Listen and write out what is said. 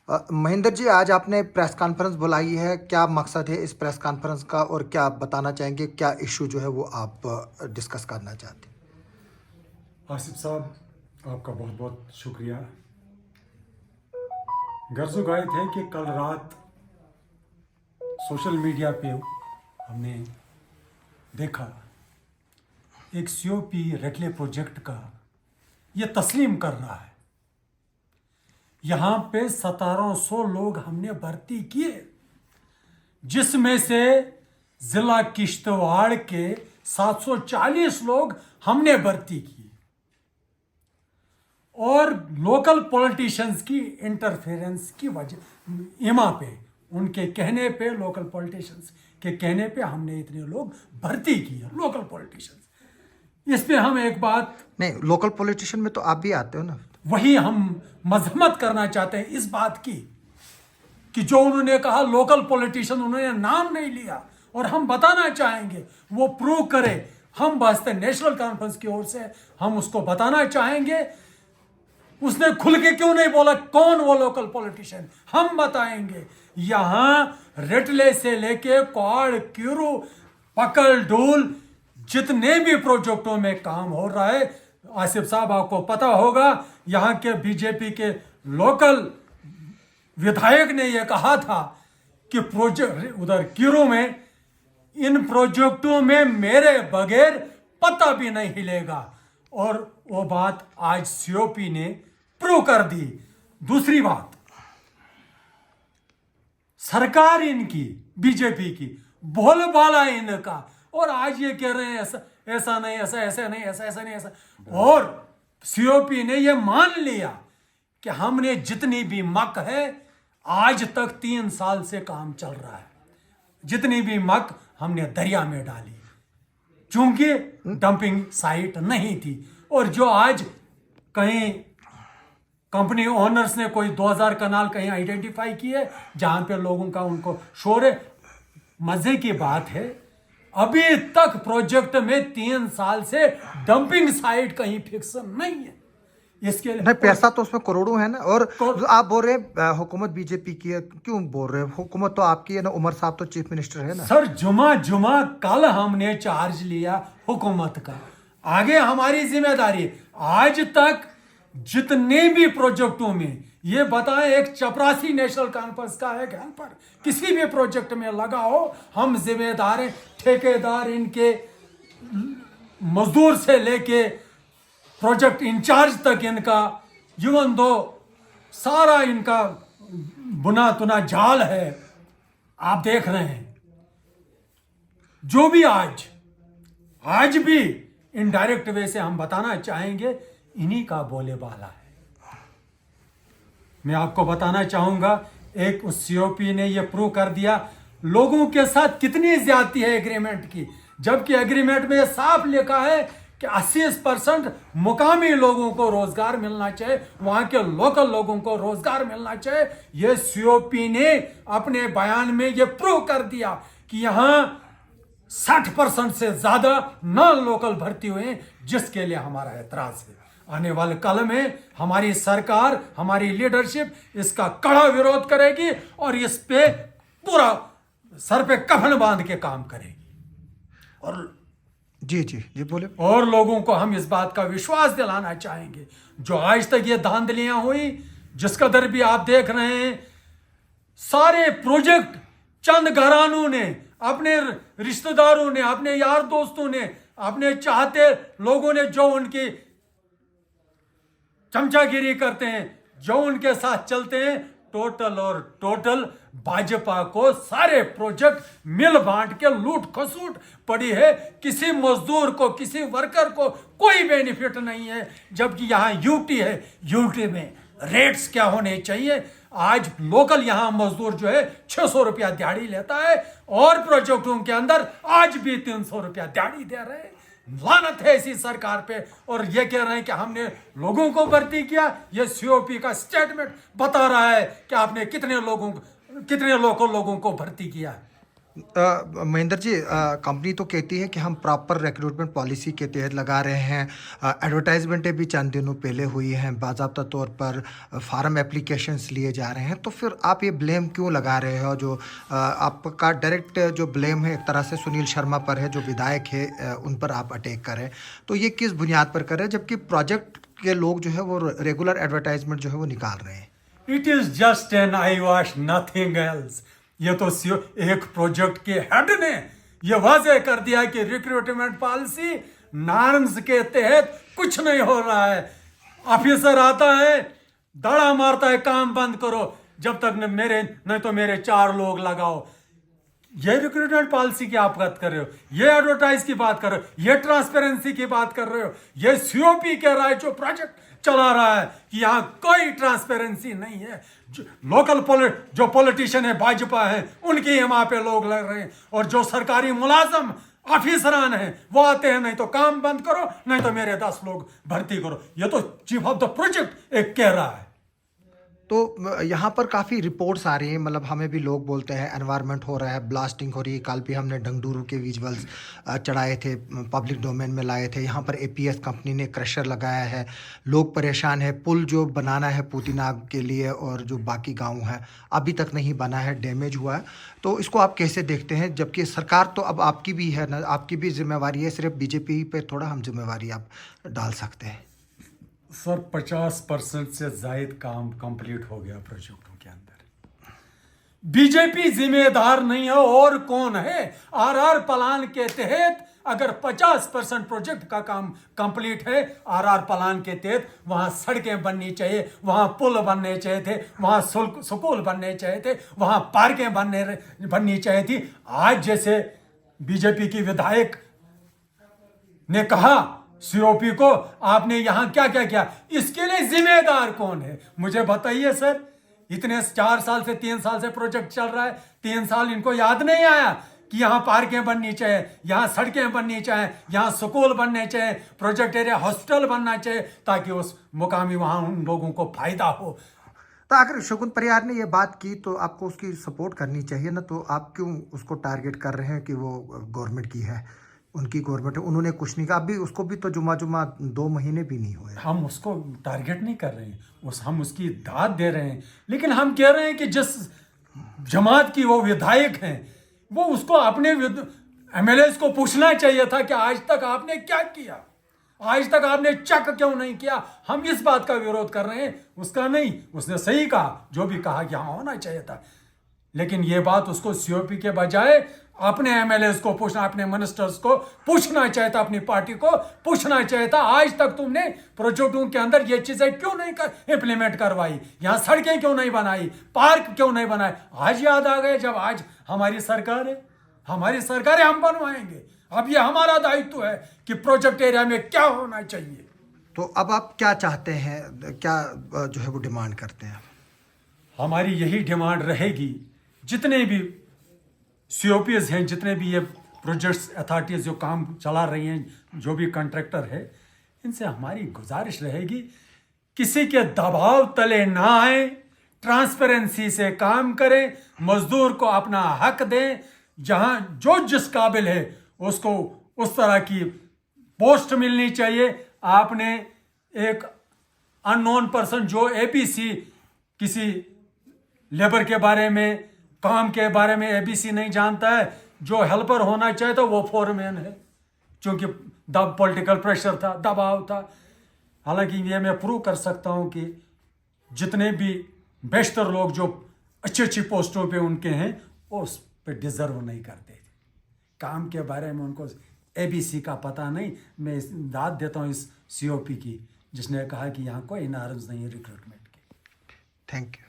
महेंद्र जी, आज आपने press conference बुलाई है, क्या मकसद है इस प्रेस कॉन्फ्रेंस का और क्या आप बताना चाहेंगे, क्या इशू जो है वो आप डिस्कस करना चाहते हैं? आसिफ साहब, आपका बहुत बहुत शुक्रिया। गर्ज गायत है कि कल रात सोशल मीडिया पे हमने देखा एक सीओपी रेटले प्रोजेक्ट का ये तस्लीम कर रहा है। यहाँ पे 1700 लोग हमने भर्ती किए, जिसमें से जिला किश्तवाड़ के 740 लोग हमने भर्ती किए और लोकल पॉलिटिशियंस की इंटरफेरेंस की वजह इमा पे, उनके कहने पे, लोकल पॉलिटिशियंस के कहने पे हमने इतने लोग भर्ती किए, लोकल पॉलिटिशियंस। इस पे हम एक बात, नहीं, लोकल पॉलिटिशियन में तो आप भी आते हो ना। वही हम मजम्मत करना चाहते हैं इस बात की कि जो उन्होंने कहा लोकल पॉलिटिशियन, उन्होंने नाम नहीं लिया और हम बताना चाहेंगे वो प्रूव करे। हम वास्ते नेशनल कॉन्फ्रेंस की ओर से हम उसको बताना चाहेंगे। उसने खुल के क्यों नहीं बोला कौन वो लोकल पॉलिटिशियन, हम बताएंगे। यहां रेटले से लेके क्वाड, क्यूरू, पकल, डूल, जितने भी प्रोजेक्टों में काम हो रहा है, आसिफ साहब आपको पता होगा, यहाँ के बीजेपी के लोकल विधायक ने यह कहा था कि प्रोजेक्ट उधर क्यूरू में, इन प्रोजेक्टों में मेरे बगैर पता भी नहीं हिलेगा, और वो बात आज सीओपी ने प्रूव कर दी। दूसरी बात, सरकार इनकी बीजेपी की बोलबाला इनका, और आज ये कह रहे हैं ऐसा ऐसा नहीं, ऐसा ऐसा नहीं, ऐसा ऐसा नहीं, ऐसा। और सीओपी ने ये मान लिया कि हमने जितनी भी मक है, आज तक 3 साल से काम चल रहा है, जितनी भी मक हमने दरिया में डाली, चूंकि डंपिंग साइट नहीं थी। और जो आज कहीं कंपनी ओनर्स ने कोई 2000 कनाल कहीं आइडेंटिफाई किए जहां पे लोगों का उनको शोर है। मजे की बात है, अभी तक प्रोजेक्ट में 3 साल से डंपिंग साइट कहीं फिक्स नहीं है। इसके नहीं, पैसा तो उसमें करोड़ों है ना। और कर, जो आप बोल रहे हैं हुकूमत बीजेपी की है, क्यों बोल रहे हैं? हुकूमत तो आपकी है ना, उमर साहब तो चीफ मिनिस्टर है ना। सर, जुमा कल हमने चार्ज लिया हुकूमत का, आगे हमारी जिम्मेदारी है। आज तक जितने भी प्रोजेक्टों में, ये बताएं, एक चपरासी नेशनल कॉन्फ्रेंस का एक हेल्पर किसी भी प्रोजेक्ट में लगा हो, हम जिम्मेदार हैं। ठेकेदार, इनके मजदूर से लेके प्रोजेक्ट इंचार्ज तक इनका, इवन दो सारा इनका बुना तुना जाल है, आप देख रहे हैं। जो भी आज भी इनडायरेक्ट वे से हम बताना चाहेंगे, इन्हीं का बोले बाला है। मैं आपको बताना चाहूंगा, एक उस सीओपी ने यह प्रूव कर दिया लोगों के साथ कितनी ज्यादती है एग्रीमेंट की, जबकि एग्रीमेंट में साफ लिखा है कि 80% मुकामी लोगों को रोजगार मिलना चाहिए, वहां के लोकल लोगों को रोजगार मिलना चाहिए। यह सीओपी ने अपने बयान में यह प्रूव कर दिया कि यहां 60% से ज्यादा नॉन लोकल भर्ती हुए, जिसके लिए हमारा एतराज है। आने वाले कल में हमारी सरकार, हमारी लीडरशिप इसका कड़ा विरोध करेगी और इस पे पूरा सर पे कफन बांध के काम करेगी। और जी जी जी, बोले। और लोगों को हम इस बात का विश्वास दिलाना चाहेंगे, जो आज तक ये धांधलियां हुई, जिस कदर भी आप देख रहे हैं, सारे प्रोजेक्ट चंद घरानों ने, अपने रिश्तेदारों ने, अपने यार दोस्तों ने, अपने चाहते लोगों ने जो उनकी चमचागिरी करते हैं, जो उनके साथ चलते हैं, टोटल भाजपा को सारे प्रोजेक्ट मिल बांट के लूट खसूट पड़ी है। किसी मजदूर को, किसी वर्कर को कोई बेनिफिट नहीं है, जबकि यहाँ यूटी है। यूटी में रेट्स क्या होने चाहिए? आज लोकल यहाँ मजदूर जो है 600 रुपया दिहाड़ी लेता है, और प्रोजेक्टों के अंदर आज भी 300 रुपया दिहाड़ी दे रहे हैं। लानत है इसी सरकार पे। और ये कह रहे हैं कि हमने लोगों को भर्ती किया। ये सीओपी का स्टेटमेंट बता रहा है कि आपने कितने लोगों को भर्ती किया। महेंद्र जी, कंपनी तो कहती है कि हम प्रॉपर रिक्रूटमेंट पॉलिसी के तहत लगा रहे हैं। एडवर्टाइजमेंटें भी चंद दिनों पहले हुई हैं, बाकायदा तौर पर फार्म एप्लीकेशंस लिए जा रहे हैं, तो फिर आप ये ब्लेम क्यों लगा रहे हो? जो आपका डायरेक्ट जो ब्लेम है एक तरह से सुनील शर्मा पर है, जो विधायक है, उन पर आप अटैक करें, तो ये किस बुनियाद पर कर रहे हैं, जबकि प्रोजेक्ट के लोग जो है वो रेगुलर एडवर्टाइजमेंट जो है वो निकाल रहे हैं? It is just an I wash, nothing else. ये तो एक प्रोजेक्ट के हेड ने ये वाजे कर दिया कि रिक्रूटमेंट पॉलिसी नॉर्म्स के तहत कुछ नहीं हो रहा है। ऑफिसर आता है, दड़ा मारता है, काम बंद करो, जब तक नहीं तो मेरे 4 लोग लगाओ। ये रिक्रूटमेंट पॉलिसी की आप बात कर रहे हो, ये एडवर्टाइज की बात कर रहे हो, ये ट्रांसपेरेंसी की बात कर रहे हो, ये सीओपी कह रहा है जो प्रोजेक्ट चला रहा है कि यहाँ कोई ट्रांसपेरेंसी नहीं है। जो पॉलिटिशियन है, भाजपा है, उनके यहाँ पे लोग लग रहे हैं, और जो सरकारी मुलाजम ऑफिसरान हैं वो आते हैं, नहीं तो काम बंद करो, नहीं तो मेरे 10 लोग भर्ती करो। ये तो चीफ ऑफ द प्रोजेक्ट एक कह रहा है। तो यहाँ पर काफ़ी रिपोर्ट्स आ रही हैं, मतलब हमें भी लोग बोलते हैं एनवायरनमेंट हो रहा है, ब्लास्टिंग हो रही है। कल भी हमने डंगडूरू के विजुअल्स चढ़ाए थे, पब्लिक डोमेन में लाए थे। यहाँ पर एपीएस कंपनी ने क्रशर लगाया है, लोग परेशान है। पुल जो बनाना है पूतीनाग के लिए और जो बाकी गांव है अभी तक नहीं बना है, डैमेज हुआ है। तो इसको आप कैसे देखते हैं? जबकि सरकार तो अब आपकी भी है ना, आपकी भी जिम्मेवारी है, सिर्फ बीजेपी पे थोड़ा हम जिम्मेवारी आप डाल सकते हैं। सर 50% से जायद काम कंप्लीट हो गया प्रोजेक्टों के अंदर। बीजेपी जिम्मेदार नहीं है, और कौन है? आरआर प्लान के तहत अगर 50% प्रोजेक्ट का काम कंप्लीट है, आरआर प्लान के तहत वहां सड़कें बननी चाहिए, वहां पुल बनने चाहिए थे, वहां स्कूल बनने चाहिए थे, वहां पार्कें बननी चाहिए थी। आज जैसे बीजेपी की विधायक ने कहा सीओपी को, आपने यहां क्या क्या किया, इसके लिए जिम्मेदार कौन है? मुझे बताइए सर। इतने 4 साल से 3 साल से प्रोजेक्ट चल रहा है, 3 साल इनको याद नहीं आया कि यहाँ पार्कें बननी चाहिए, यहाँ सड़कें बननी चाहिए, यहाँ स्कूल बनने चाहिए, प्रोजेक्ट एरिया हॉस्पिटल बनना चाहिए, ताकि उस मुकामी वहां उन लोगों को फायदा हो। तो अगर शगुन परिहार ने ये बात की तो आपको उसकी सपोर्ट करनी चाहिए ना, तो आप क्यों उसको टारगेट कर रहे हैं कि वो गवर्नमेंट की है, उनकी गवर्नमेंट है, उन्होंने कुछ नहीं कहा? अभी उसको भी तो जुमा 2 महीने भी नहीं हुए। हम उसको टारगेट नहीं कर रहे हैं, हम उसकी दाद दे रहे हैं, लेकिन हम कह रहे हैं कि जिस जमात की वो विधायक हैं, वो उसको अपने एमएलए को पूछना चाहिए था कि आज तक आपने क्या किया, आज तक आपने चेक क्यों नहीं किया। हम इस बात का विरोध कर रहे हैं, उसका नहीं। उसने सही कहा, जो भी कहा कि हाँ होना चाहिए था, लेकिन ये बात उसको सीओपी के बजाय अपने एमएलए को पूछना, अपने मिनिस्टर्स को पूछना चाहिए था, अपनी पार्टी को पूछना चाहिए था। आज तक तुमने प्रोजेक्टों के अंदर ये चीजें क्यों नहीं इंप्लीमेंट करवाई, यहाँ सड़कें क्यों नहीं बनाई, पार्क क्यों नहीं बनाए? आज याद आ गए, जब आज हमारी सरकार है, हम बनवाएंगे। अब ये हमारा दायित्व है कि प्रोजेक्ट एरिया में क्या होना चाहिए। तो अब आप क्या चाहते हैं, क्या जो है वो डिमांड करते हैं? हमारी यही डिमांड रहेगी, जितने भी सीओपीएस हैं, जितने भी ये प्रोजेक्ट्स अथॉरिटीज जो काम चला रही हैं, जो भी कॉन्ट्रैक्टर है, इनसे हमारी गुजारिश रहेगी किसी के दबाव तले ना आए, ट्रांसपेरेंसी से काम करें, मजदूर को अपना हक दें, जहां जो जिस काबिल है उसको उस तरह की पोस्ट मिलनी चाहिए। आपने एक अननोन पर्सन जो एबीसी, किसी लेबर के बारे में, काम के बारे में एबीसी नहीं जानता है, जो हेल्पर होना चाहिए था वो फोरमैन है, क्योंकि पॉलिटिकल प्रेशर था, दबाव था। हालांकि ये मैं प्रूव कर सकता हूं कि जितने भी बेशतर लोग जो अच्छी अच्छी पोस्टों पे उनके हैं, वो उस पे डिजर्व नहीं करते थे। काम के बारे में उनको एबीसी का पता नहीं। मैं दाद देता हूं इस सीओपी की, जिसने कहा कि यहाँ कोई नॉर्म्स नहीं है रिक्रूटमेंट के। Thank you.